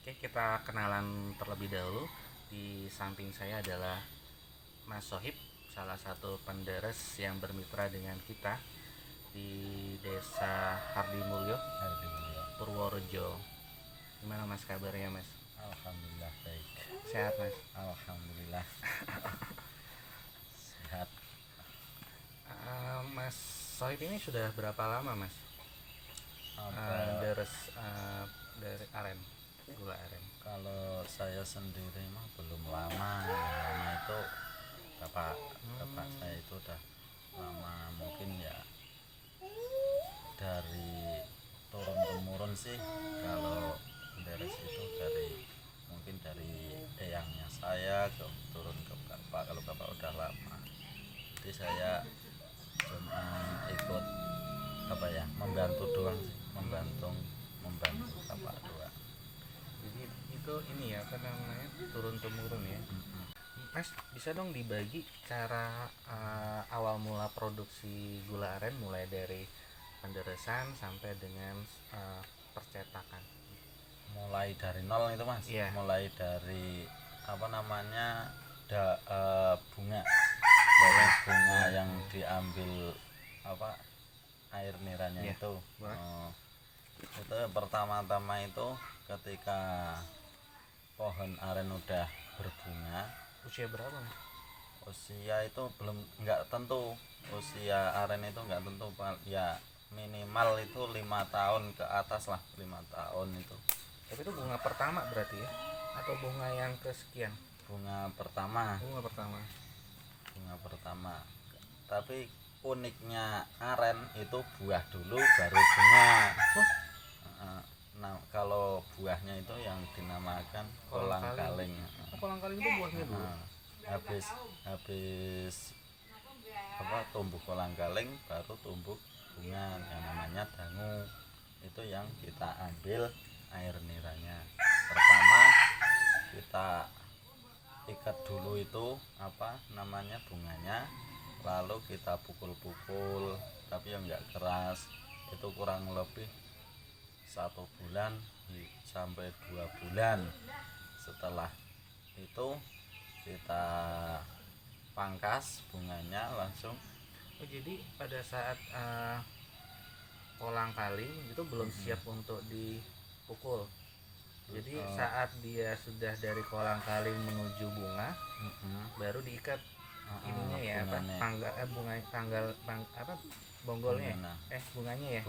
Oke, kita kenalan terlebih dahulu. Di samping saya adalah Mas Sohib, salah satu penderes yang bermitra dengan kita di Desa Hardimulyo, Purworejo. Gimana Mas kabarnya Mas? Alhamdulillah baik. Sehat Mas? Alhamdulillah sehat. Mas Sohib ini sudah berapa lama Mas deres dari aren, gula aren? Kalau saya sendiri mah belum lama. Yang lama itu bapak saya itu udah lama, mungkin ya dari turun temurun sih. Kalau beres itu mungkin dari eyangnya saya turun ke bapak. Kalau bapak udah lama, jadi saya cuma ikut membantu doang sih, membantu bapak doang. Jadi itu ini ya, apa namanya, turun temurun ya. Mas, bisa dong dibagi cara awal mula produksi gula aren, mulai dari penderesan sampai dengan percetakan. Mulai dari nol itu mas. Iya. Mulai dari bunga, dari bunga yang diambil air niranya. Iya. Itu Boleh. itu pertama-tama itu ketika pohon aren udah berbunga. Usia berapa Mas? Usia itu nggak tentu. Usia aren itu nggak tentu ya, minimal itu 5 tahun ke atas lah. 5 tahun itu. Tapi itu bunga pertama berarti ya, atau bunga yang kesekian? Bunga pertama. Bunga pertama. Tapi uniknya aren itu buah dulu baru bunga. Nah, kalau buahnya itu yang dinamakan kolang kaling. Kolang kaling itu buahnya dulu. Habis tumbuh kolang kaling baru tumbuh bunga yang namanya dangu. Itu yang kita ambil air niranya. Pertama kita ikat dulu itu bunganya, lalu kita pukul-pukul, tapi yang enggak keras. Itu kurang lebih 1 bulan sampai 2 bulan. Setelah itu kita pangkas bunganya langsung. Jadi pada saat kolang kaling itu belum siap untuk dipukul. Jadi saat dia sudah dari kolang kaling menuju bunga, baru diikat ininya ya, bonggolnya, bunganya ya,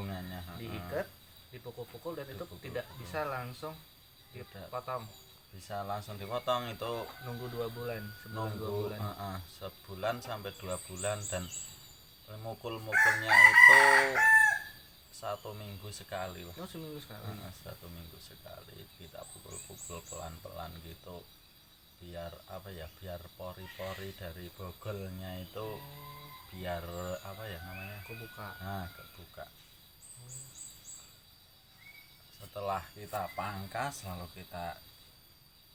diikat, dipukul-pukul, dan itu tidak bisa langsung dipotong. Bisa langsung dipotong, itu Nunggu 2 bulan, sebulan sampai 2 bulan. Dan mukul-mukulnya itu 1 minggu sekali lah. Seminggu sekali. 1 minggu sekali kita pukul-pukul pelan-pelan gitu, biar biar pori-pori dari bogolnya itu biar kebuka. Setelah kita pangkas, lalu kita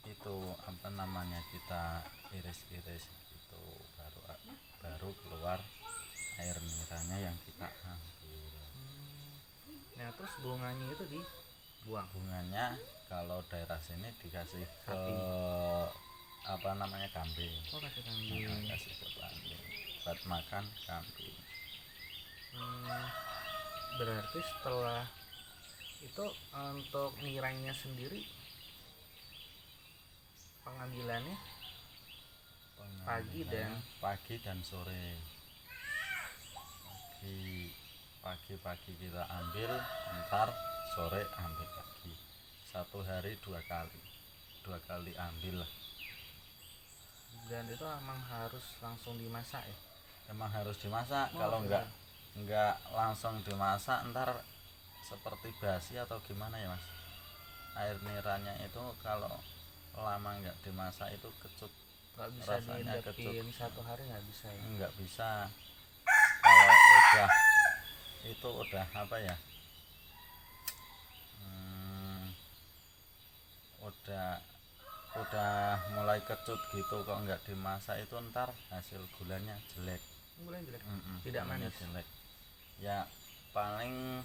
kita iris-iris itu, baru keluar air niranya yang kita ambil. Nah, terus bunganya itu dibuang. Bunganya kalau daerah sini dikasih Sapi. ke kambing. Kasih kambing. Kasih ke kambing buat makan kambing. Berarti setelah itu untuk niranya sendiri pengambilannya pagi dan sore. Pagi kita ambil, ntar sore ambil lagi. 1 hari 2 kali ambil. Dan itu emang harus langsung dimasak ya? Emang harus dimasak. Kalau enggak langsung dimasak, ntar seperti basi atau gimana ya mas. Air niranya itu kalau lama enggak dimasak itu kecut. Nggak bisa diendapin 1 hari, nggak bisa ya? Nggak bisa. Kalau itu udah udah mulai kecut gitu, kok nggak dimasak itu ntar hasil gulanya jelek. Tidak manis. Jelek. Ya paling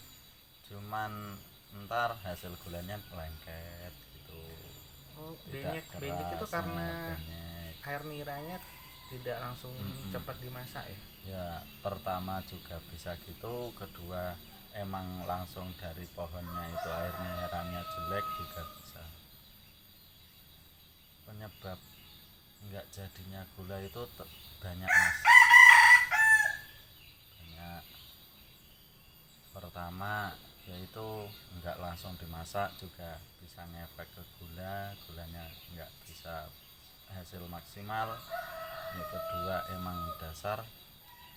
cuman ntar hasil gulanya lengket gitu. Benyek itu keras, karena benyek. air niranya tidak langsung cepat dimasak ya. Ya pertama juga bisa gitu, kedua emang langsung dari pohonnya itu air niranya jelek juga bisa. Penyebab enggak jadinya gula itu banyak mas, banyak. Pertama yaitu enggak langsung dimasak juga bisa ngefek ke gulanya enggak bisa hasil maksimal. Yang kedua emang dasar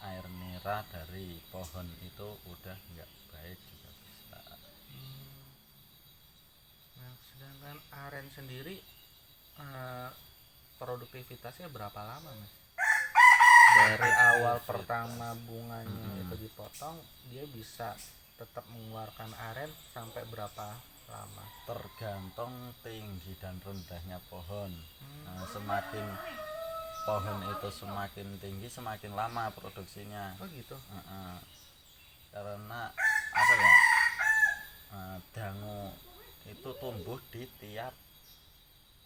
air nira dari pohon itu udah enggak baik juga bisa. Nah, sedangkan aren sendiri produktivitasnya berapa lama mas? Dari awal pertama bunganya itu dipotong, dia bisa tetap mengeluarkan aren sampai berapa lama? Tergantung tinggi dan rendahnya pohon. Nah, semakin pohon itu semakin tinggi semakin lama produksinya. Oh gitu. Karena apa ya, dangu itu tumbuh di tiap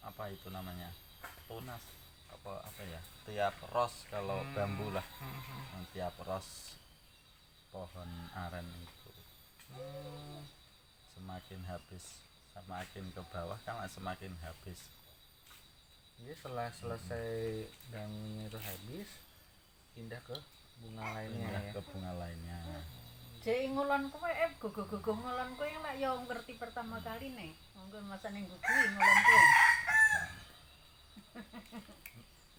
apa itu namanya, tunas apa ya, tiap ros kalau bambu lah. Tiap ros pohon aren itu semakin habis, semakin ke bawah kan semakin habis. Jadi setelah selesai dangunya itu habis, pindah ke bunga lainnya Pindah ya. ke bunga lainnya. Jadi ngulon kowe gogo-gogo ngulon kowe lak yo ngerti pertama kali nih. Monggo masane nggugi ngulon kowe.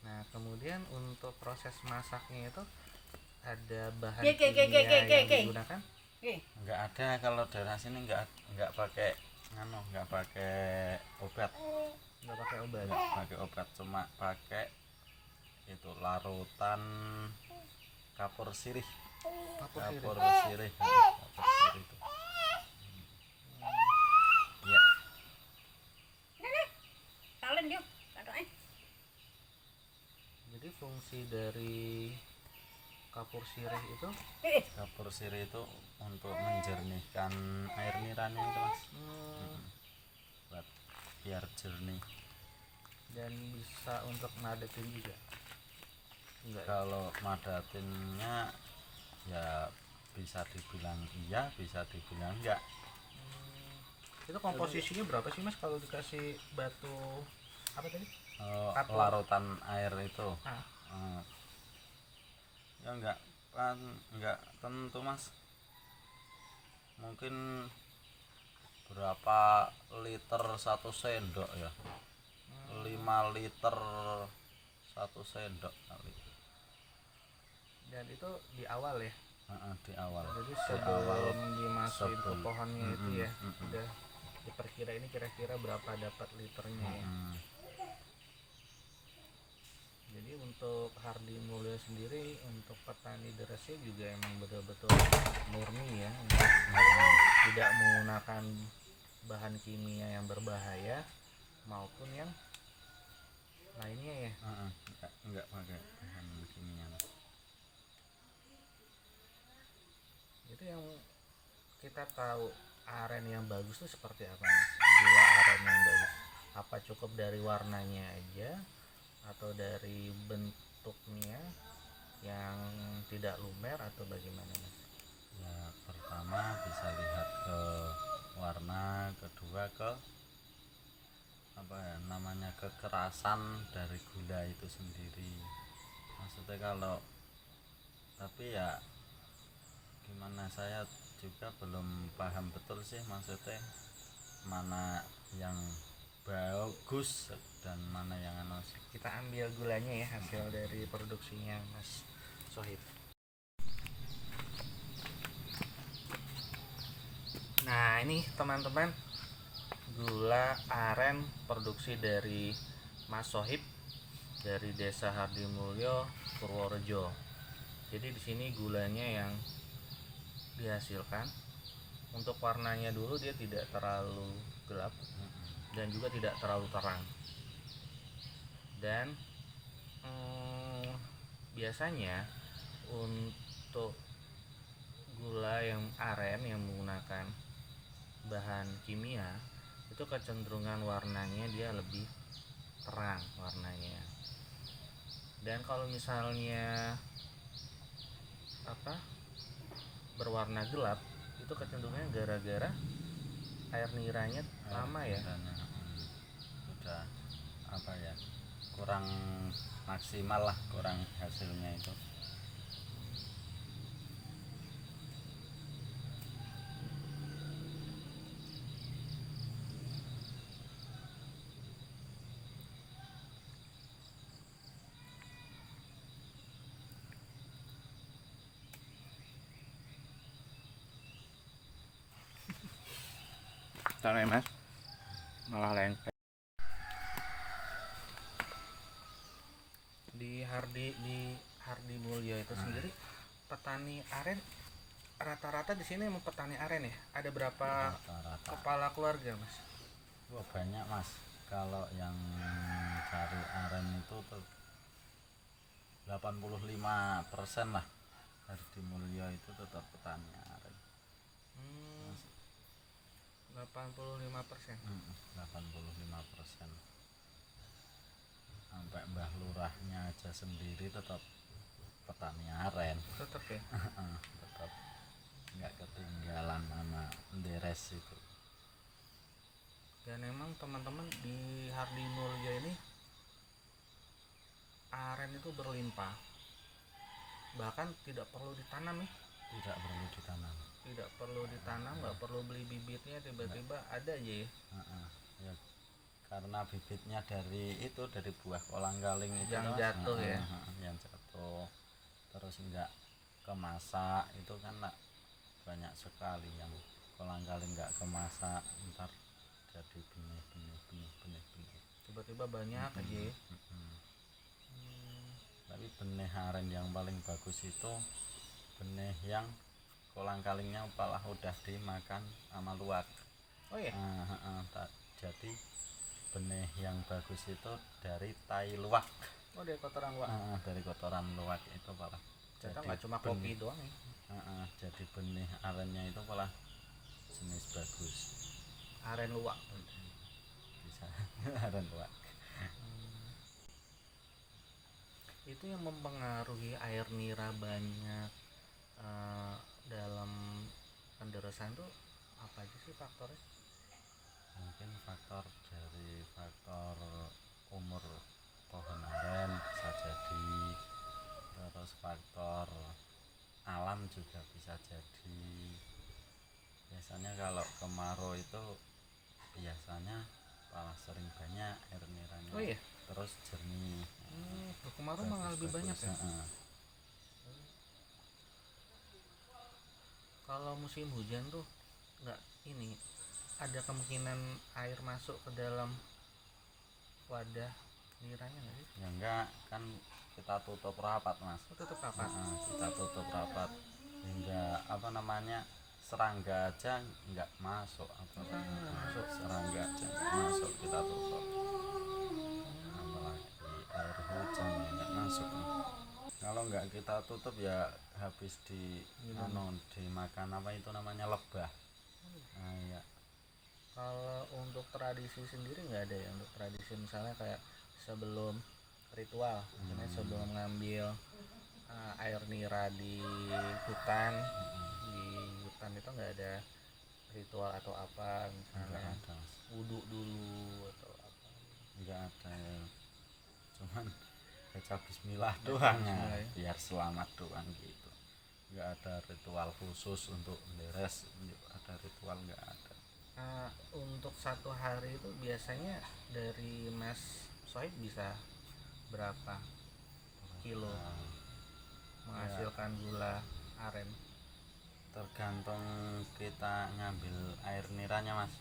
Nah, kemudian untuk proses masaknya itu ada bahan Ke, kimia yang digunakan? Oke. Enggak ada, kalau daerah sini enggak pakai enggak pakai obat. Nggak pakai obat. Enggak pakai obat, cuma pakai itu larutan kapur sirih. Kapur sirih itu. Ya, Kalen yo, katoke. Jadi fungsi dari kapur sirih itu kapur sirih itu untuk menjernihkan air niranya itu mas. Buat biar jernih. dan bisa untuk madetin juga. Enggak. Kalau madatinnya ya bisa dibilang iya, bisa dibilang enggak. Itu komposisinya berapa sih mas kalau dikasih batu apa tadi? Larutan air itu Ah. ya enggak tentu mas, mungkin berapa liter 1 sendok ya, 5 liter 1 sendok kali. Dan itu di awal ya. Di awal. Jadi Di sebelum dimasukin ke sebelum- pohonnya itu ya, udah diperkira ini kira-kira berapa dapat liternya ya. Jadi untuk Hardi Mulyo sendiri, untuk petani Deresnya juga emang betul-betul murni ya, untuk tidak menggunakan bahan kimia yang berbahaya maupun yang lainnya ya. Enggak pakai bahan kimia. Itu yang kita tahu aren yang bagus itu seperti apa mas? Gula aren yang bagus apa cukup dari warnanya aja atau dari bentuknya yang tidak lumer atau bagaimana mas? Ya pertama bisa lihat ke warna, kedua ke apa ya namanya, kekerasan dari gula itu sendiri. Maksudnya kalau, tapi ya gimana, saya juga belum paham betul sih maksudnya mana yang bagus dan mana yang anu. Kita ambil gulanya ya, hasil dari produksinya mas Sohib. Nah ini teman-teman, gula aren produksi dari Mas Sohib dari Desa Hardi Mulyo, Purworejo. Jadi di sini gulanya yang dihasilkan, untuk warnanya dulu dia tidak terlalu gelap dan juga tidak terlalu terang. Dan biasanya untuk gula yang aren yang menggunakan bahan kimia itu kecenderungan warnanya dia lebih terang warnanya. Dan kalau misalnya berwarna gelap itu kecenderungannya gara-gara air niranya lama ya. Sudah kurang maksimal lah, kurang hasilnya itu. Tahu ya mas, malah lengket. Di Hardi Mulyo itu sendiri petani aren rata-rata di sini emang petani aren ya. Ada berapa Rata-rata kepala keluarga mas? banyak mas. Kalau yang cari aren itu 85% lah. Hardi Mulyo itu tetap petani aren. 85%. 85%. Sampai Mbah Lurahnya aja sendiri tetap petani aren. Tetap ya. Tetap nggak ketinggalan sama Deres itu. Dan emang teman-teman di Hardi Mulyo ini aren itu berlimpah, bahkan tidak perlu ditanam ya. Tidak perlu ditanam. Tidak perlu ditanam, nggak perlu beli bibitnya, tiba-tiba ada aja ya. Ya, karena bibitnya dari buah kolang-kaling itu Yang jatuh ya. yang jatuh terus nggak kemasak itu kan banyak sekali yang kolang-kaling nggak kemasak, ntar jadi benih Tiba-tiba banyak aja ya. Tapi benih aren yang paling bagus itu benih yang kolang-kalingnya malah udah dimakan sama luwak. Oh ya. Jadi benih yang bagus itu dari tai luwak. Oh, dari kotoran luwak. Dari kotoran luwak itu malah. Ternyata nggak cuma kopi doang ya. Jadi benih arennya itu malah jenis bagus. Aren luwak. Bisa aren luwak. Itu yang mempengaruhi air nira banyak dalam penderesan tuh apa aja sih faktornya? Mungkin faktor umur pohon aren bisa jadi, terus faktor alam juga bisa jadi. Biasanya kalau kemarau itu biasanya malah sering banyak air niranya. Oh iya. Terus jernih. Kemarau malah lebih banyak ya. Kalau musim hujan tuh nggak ada kemungkinan air masuk ke dalam wadah niranya nggak sih? Ya enggak, kan kita tutup rapat mas. Tutup rapat. Kita tutup rapat hingga serangga aja nggak masuk, serangga aja nggak masuk, kita tutup. Apalagi air hujan nggak masuk. Kalau nggak kita tutup ya habis dimakan lebah. Ya. Kalau untuk tradisi sendiri nggak ada ya, untuk tradisi misalnya kayak sebelum ritual, misalnya sebelum ngambil air nira di hutan, itu nggak ada ritual atau apa, misalnya wudhu dulu atau apa? Nggak ada ya. Cuman baca bismillah doang ya, biar selamat doang gitu. Nggak ada ritual khusus untuk beres, ada ritual nggak ada. Untuk satu hari itu biasanya dari Mas Sohib bisa berapa kilo menghasilkan gula aren? Tergantung kita ngambil air niranya mas,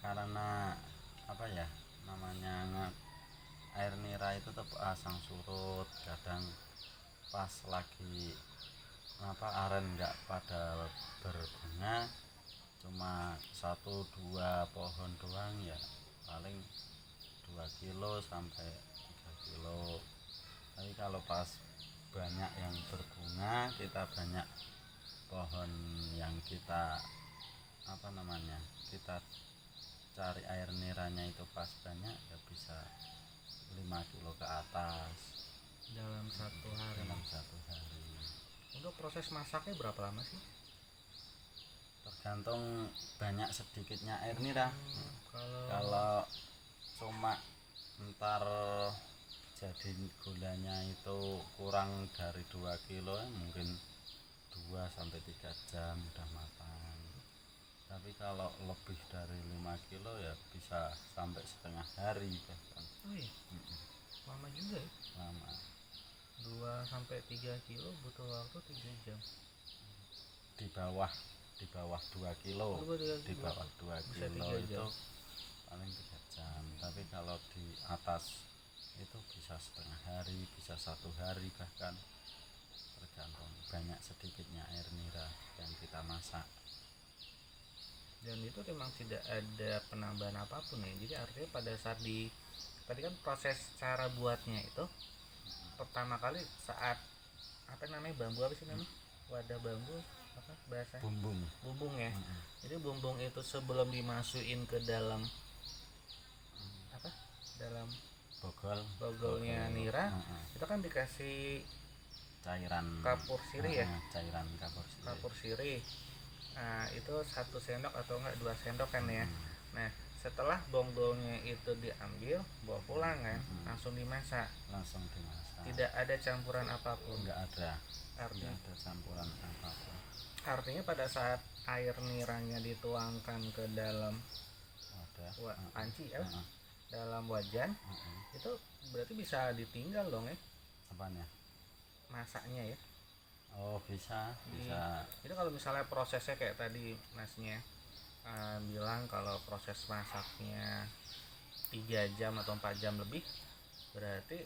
karena air nira itu tetap asang surut. Kadang pas lagi aren nggak pada berbunga, cuma 1-2 pohon doang ya, paling 2 kilo sampai 3 kilo. Tapi kalau pas banyak yang berbunga, kita banyak pohon yang kita kita cari air niranya itu pas banyak ya bisa 5 kilo ke atas dalam satu hari. dalam satu hari. Untuk proses masaknya berapa lama sih? Tergantung banyak sedikitnya air nira. Kalau Kalau cuma ntar jadi gulanya itu kurang dari 2 kilo ya mungkin 2 sampai 3 jam udah matang. Tapi kalau lebih dari 5 kilo ya bisa sampai setengah hari bahkan. oh iya, lama juga ya. Lama. 2 sampai 3 kilo butuh waktu 3 jam. Di bawah 2 kilo. Oh, Di bawah 2 bisa kilo 3 itu jam. paling 3 jam. Tapi kalau di atas itu bisa setengah hari, bisa 1 hari bahkan, tergantung banyak sedikitnya air nira yang kita masak. Dan itu memang tidak ada penambahan apapun ya. Jadi artinya pada saat tadi kan proses cara buatnya itu pertama kali saat apa namanya, bambu apa sih namanya, wadah bambu apa bahasa bumbung ya. Jadi bumbung itu sebelum dimasukin ke dalam apa, dalam bogolnya nira, itu kan dikasih Cairan kapur sirih ya. Cairan kapur sirih. Nah itu 1 sendok atau enggak 2 sendok kan ya. Nah setelah bonggolnya itu diambil bawa pulang kan, langsung dimasak, Langsung dimasak. tidak ada campuran apapun. Enggak ada Artinya, campuran apapun. artinya pada saat air niranya dituangkan ke dalam panci ya, dalam wajan, itu berarti bisa ditinggal dong ya Apanya? masaknya ya. Oh bisa. Itu kalau misalnya prosesnya kayak tadi masnya bilang kalau proses masaknya 3 jam atau 4 jam lebih, berarti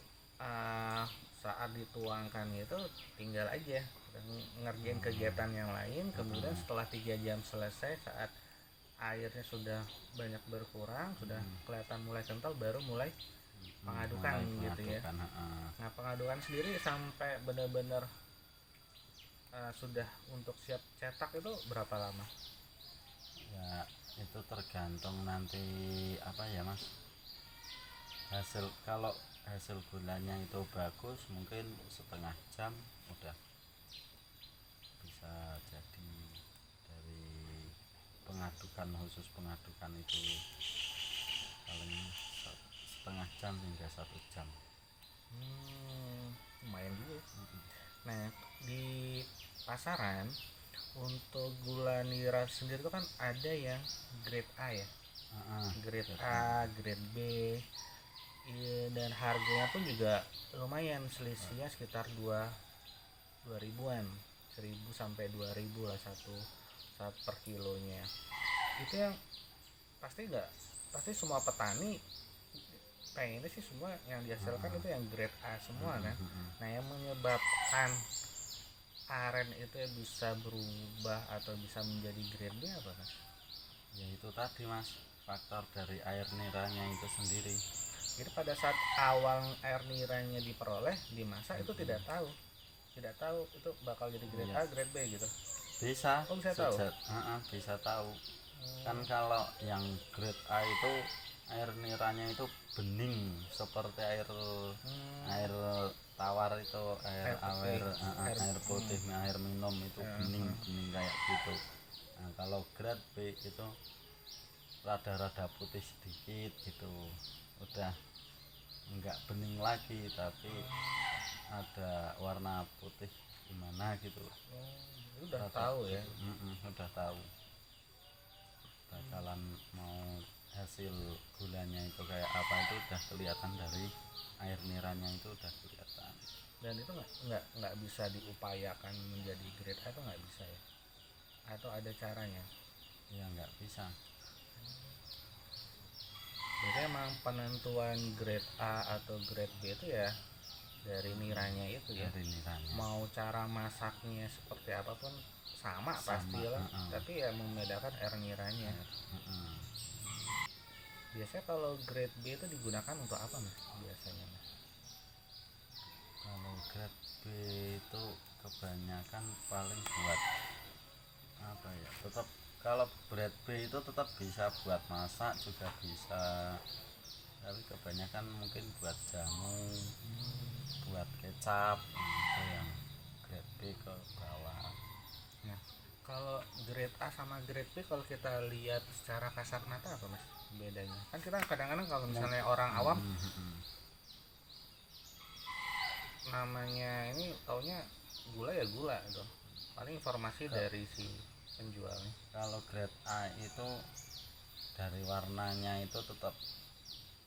saat dituangkan itu tinggal aja ngerjain kegiatan yang lain. Kemudian setelah 3 jam selesai, saat airnya sudah banyak berkurang, sudah kelihatan mulai kental, baru mulai pengadukan gitu ya. Nah pengadukan sendiri sampai benar-benar sudah untuk siap cetak itu berapa lama? Ya itu tergantung nanti apa ya mas, kalau hasil gulanya itu bagus mungkin setengah jam udah bisa jadi. Dari khusus pengadukan itu paling setengah jam hingga 1 jam. Lumayan juga. Nah di pasaran untuk gula nira sendiri itu kan ada yang grade A ya, grade A, grade B, dan harganya pun juga lumayan, selisihnya sekitar 2 ribuan, 1.000 sampai 2.000 lah satu per kilonya. Itu yang pasti semua petani pengennya sih semua yang dihasilkan itu yang grade A semua kan. Nah yang menyebabkan aren itu ya bisa berubah atau bisa menjadi grade B apa mas? Ya itu tadi mas, faktor dari air niranya itu sendiri. Jadi pada saat awal air niranya diperoleh, dimasak, itu tidak tahu itu bakal jadi grade A, grade B gitu. Bisa. Oh bisa tahu? Bisa tahu. Kan kalau yang grade A itu air niranya itu bening seperti air tawar itu, air putih, air minum itu bening kayak gitu. Nah kalau grade B itu rada-rada putih sedikit gitu, udah enggak bening lagi tapi ada warna putih gimana gitu. Udah tahu ya. Udah tahu bakalan mau hasil gulanya itu kayak apa, itu udah kelihatan dari air niranya, itu udah kelihatan. Dan itu nggak bisa diupayakan menjadi grade A, atau nggak bisa ya, atau ada caranya? Ya nggak bisa. Jadi emang penentuan grade A atau grade B itu ya dari niranya itu ya. Dari niranya. Mau cara masaknya seperti apapun sama pastilah, tapi ya membedakan air niranya. Biasanya kalau grade B itu digunakan untuk apa mas? Biasanya mas? Kalau grade B itu kebanyakan paling buat apa ya? Tetap Kalau grade B itu tetap bisa buat masak juga bisa, tapi kebanyakan mungkin buat jamu, buat kecap, itu yang grade B ke bawah. Nah, kalau grade A sama grade B kalau kita lihat secara kasat mata apa mas bedanya? Kan kita kadang-kadang kalau misalnya orang awam namanya ini taunya gula ya gula gitu. Paling informasi dari si penjualnya. Kalau grade A itu dari warnanya itu tetap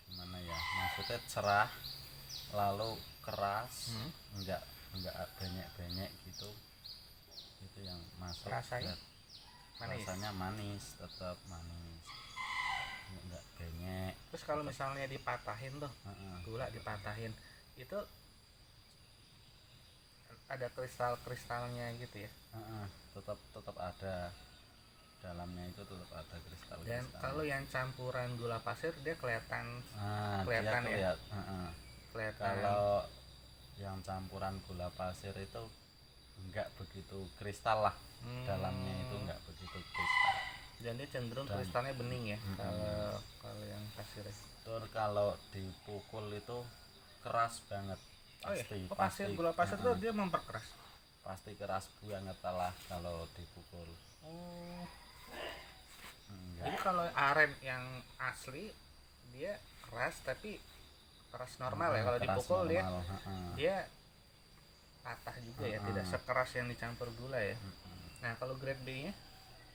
gimana ya, maksudnya cerah lalu keras, enggak banyak gitu, itu yang masuk. Rasanya manis. Rasanya manis, tetap manis, enggak banyak. Terus kalau misalnya dipatahin tuh, gula dipatahin, itu ada kristal-kristalnya gitu ya. Tetap ada dalamnya, itu tetap ada kristal. Dan kalau yang campuran gula pasir dia kelihatan kelihatan ya. Kelihatan. Kalau yang campuran gula pasir itu enggak begitu kristal lah. Dalamnya itu enggak begitu kristal. Dan dia cenderung kristalnya bening ya. Kalau yang pasir. Terus kalau dipukul itu keras banget. Pasir gula pasir tuh dia memperkeras. Pasti keras banget lah kalau dipukul. Jadi kalau aren yang asli dia keras tapi keras normal ya. Kalau dipukul normal. dia patah juga ya, tidak sekeras yang dicampur gula ya. Nah kalau grade B nya?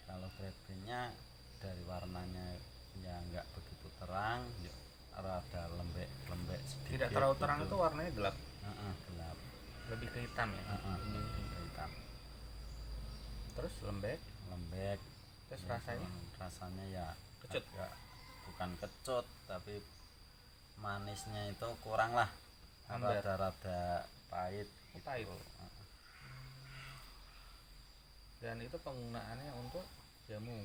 Kalau grade B nya dari warnanya ya nggak begitu terang, ya rada lembek sedikit. Tidak terlalu terang gitu. Itu warnanya gelap. Gelap. Lebih ke hitam ya. Lebih ke hitam. Terus lembek. Terus rasanya ya kecut. Bukan kecut, tapi manisnya itu kurang lah. Rada-rada pahit. Pahit. Dan itu penggunaannya untuk jamu.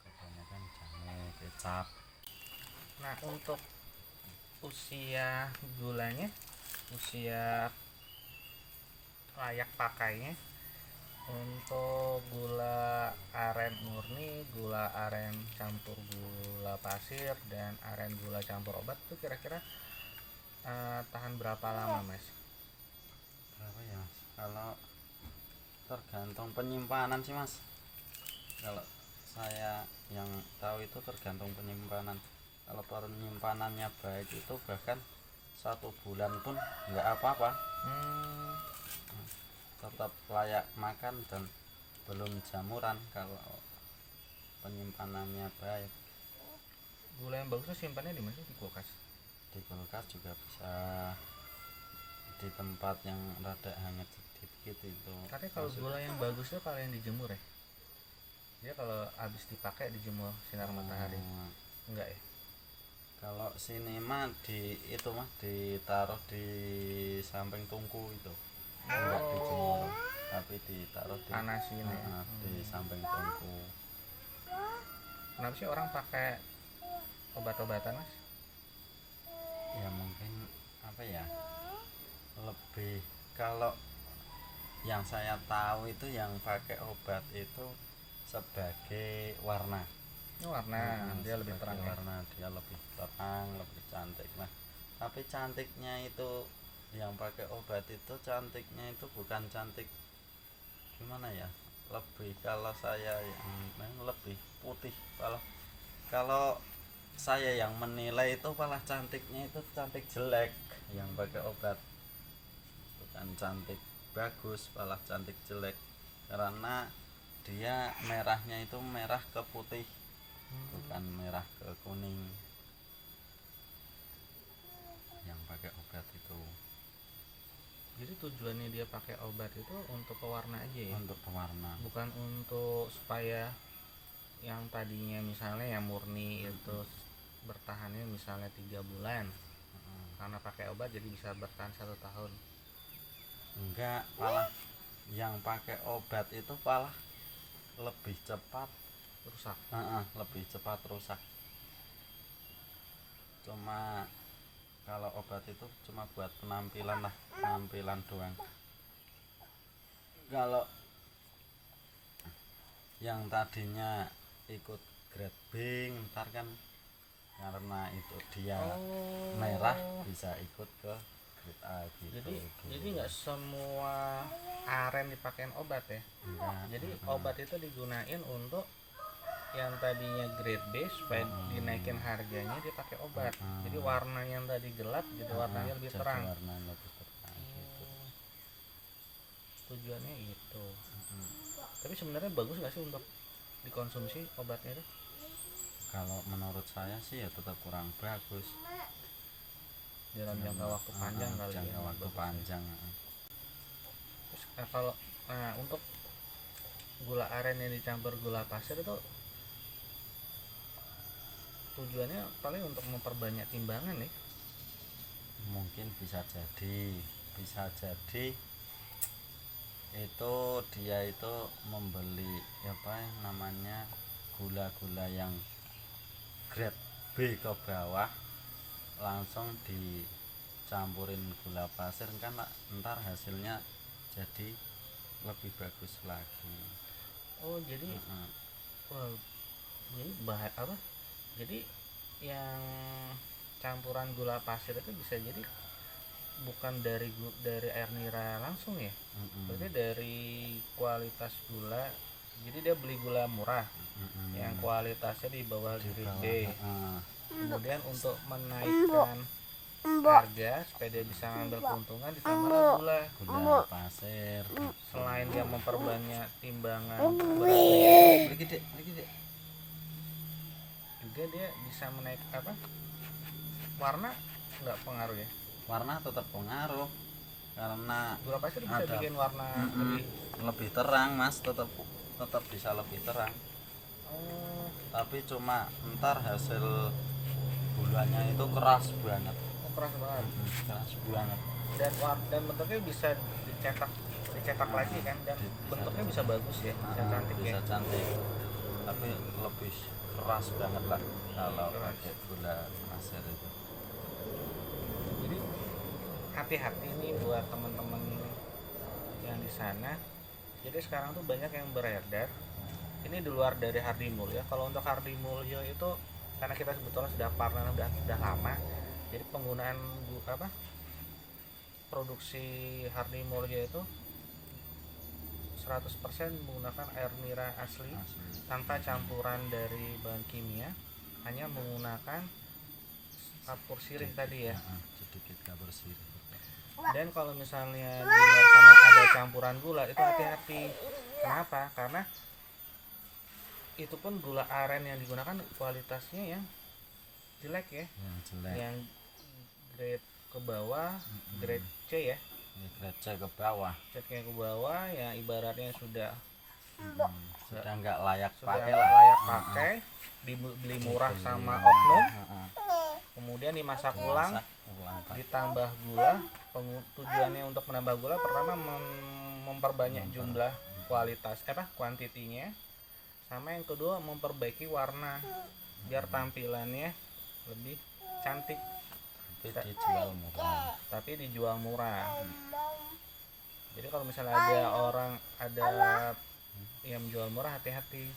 Kebanyakan jamu, kecap. Nah untuk usia gulanya, usia layak pakainya, untuk gula aren murni, gula aren campur gula pasir, dan aren gula campur obat tuh kira-kira tahan berapa lama mas? Berapa ya mas? Kalau tergantung penyimpanan sih mas. Kalau saya yang tahu itu tergantung penyimpanan. Kalau penyimpanannya baik itu bahkan 1 bulan pun nggak apa-apa. Tetap layak makan dan belum jamuran kalau penyimpanannya baik. Gula yang bagusnya simpannya di mana? Di kulkas? Di kulkas juga bisa, di tempat yang rada hangat sedikit itu. Katanya kalau gula yang bagusnya kalau yang dijemur ya? Dia kalau habis dipakai dijemur sinar matahari. Enggak ya? Kalau sini mah itu mah ditaruh di samping tungku itu. Enggak dijemur, tapi ditaruh di panasin ya. Di samping tungku. Kenapa sih orang pakai obat-obatan mas? Ya mungkin apa ya, lebih, kalau yang saya tahu itu yang pakai obat itu sebagai warna. Dia lebih terang ya? Warna dia lebih terang, lebih cantik. Nah tapi cantiknya itu yang pakai obat itu, cantiknya itu bukan cantik gimana ya, lebih, kalau saya yang lebih putih. Kalau saya yang menilai itu malah cantiknya itu cantik jelek yang pakai obat, bukan cantik bagus, malah cantik jelek, karena dia merahnya itu merah ke putih, bukan merah ke kuning yang pakai obat itu. Jadi tujuannya dia pakai obat itu untuk pewarna aja ya? Untuk pewarna, bukan untuk supaya yang tadinya misalnya yang murni itu bertahannya misalnya 3 bulan, karena pakai obat jadi bisa bertahan 1 tahun. Enggak, malah yang pakai obat itu malah lebih cepat rusak. Lebih cepat rusak. Cuma kalau obat itu cuma buat penampilan lah, penampilan doang. yang tadinya ikut grade B ntar kan karena itu dia merah bisa ikut ke grade A gitu. Jadi nggak semua aren dipakein obat ya. Enggak. Jadi obat itu digunain untuk yang tadinya grade B supaya dinaikin harganya dia pakai obat. Jadi warna yang tadi gelap jadi warnanya lebih Jadi terang. warnanya lebih terang gitu. Tujuannya itu. Tapi sebenarnya bagus nggak sih untuk dikonsumsi obatnya itu? Kalau menurut saya sih ya tetap kurang bagus Dalam jangka waktu panjang kali jangka ya. waktu Bagus. panjang. Terus kalau untuk gula aren yang dicampur gula pasir itu tujuannya paling untuk memperbanyak timbangan nih. Mungkin bisa jadi itu dia itu membeli apa namanya gula-gula yang grade B ke bawah langsung dicampurin gula pasir kan ntar hasilnya jadi lebih bagus lagi. Oh jadi wah, jadi apa? Jadi yang campuran gula pasir itu bisa jadi bukan dari air nira langsung ya. Berarti dari kualitas gula. Jadi dia beli gula murah yang kualitasnya di bawah grade B. Kemudian untuk menaikkan harga supaya dia bisa ngambil keuntungan ditambah gula pasir. Selain dia memperbanyak timbangan juga dia bisa menaik apa? Warna nggak pengaruh ya? Warna tetap pengaruh karena Gula pasir bisa bikin warna lebih terang mas, tetap bisa lebih terang. Tapi cuma ntar hasil gulanya itu keras banget. keras banget. Keras banget. Dan bentuknya bisa dicetak lagi kan, dan bentuknya bisa bagus ya, bisa cantik bisa ya. cantik. Tapi lebih keras banget lah kalau pakai gula pasir itu. Jadi hati-hati nih buat teman-teman yang di sana. Jadi sekarang tuh banyak yang beredar. Ini di luar dari Hardy Mulyo. Kalau untuk Hardy Mulyo itu karena kita sebetulnya sudah partner sudah lama. Jadi penggunaan produksi Hardy Mulyo itu 100% menggunakan air nira asli tanpa campuran dari bahan kimia, hanya menggunakan kapur sirih tadi ya. Sedikit kapur sirih. Dan kalau misalnya di luar sana ada campuran gula itu hati-hati. Kenapa? Karena itu pun gula aren yang digunakan kualitasnya yang jelek ya, yang grade ke bawah, grade C ya, grade C ke bawah, C-nya ke bawah ya, ibaratnya sudah nggak layak pakai, dibeli murah sama oknum, kemudian dimasak ulang, ditambah gula. Tujuannya untuk menambah gula pertama memperbanyak jumlah kuantitinya, sama yang kedua memperbaiki warna biar tampilannya lebih cantik. Tapi dijual murah. Jadi kalau misalnya ada yang menjual murah, hati-hati,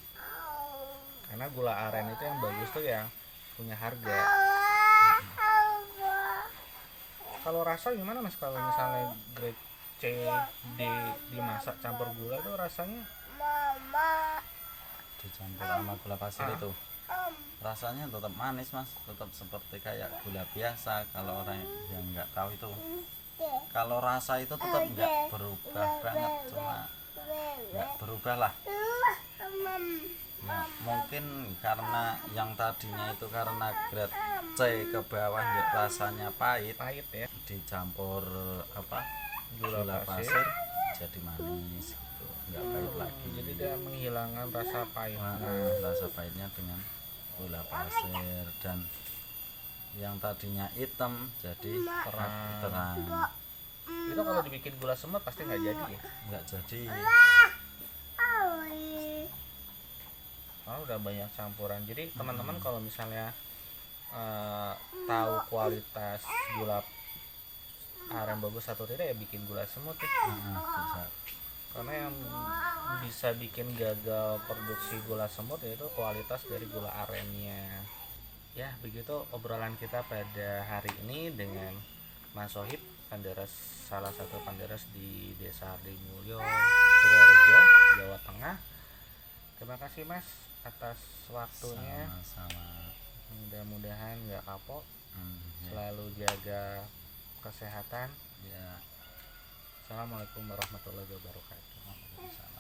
karena gula aren itu yang bagus tuh yang punya harga. Kalau rasa gimana mas, kalau misalnya grade C, D dimasak campur gula itu rasanya? Dicampur sama gula pasir itu rasanya tetap manis mas, tetap seperti kayak gula biasa. Kalau orang yang nggak tahu itu, kalau rasa itu tetap nggak berubah banget, cuma nggak berubah lah. Ya, mungkin karena yang tadinya itu karena grade C ke bawah rasanya pahit ya, dicampur gula pasir jadi manis gitu, nggak pahit lagi. Jadi dia menghilangkan rasa pahit. Rasa pahitnya dengan gula pasir, dan yang tadinya hitam jadi terang. Itu kalau dibikin gula semut pasti nggak jadi ya? Nggak jadi. Udah banyak campuran. Jadi teman-teman kalau misalnya tahu kualitas gula aren bagus atau tidak ya bikin gula semut ya. Bisa. Karena yang bisa bikin gagal produksi gula semut yaitu kualitas dari gula arennya. Ya, begitu obrolan kita pada hari ini dengan Mas Sohib, panderes, salah satu panderes di Desa Ardi-Mulyo, Purworejo, Jawa Tengah. Terima kasih Mas atas waktunya. Sama-sama. Mudah-mudahan nggak kapok, Ya. selalu jaga kesehatan. Ya. Assalamualaikum warahmatullahi wabarakatuh. Waalaikumsalam.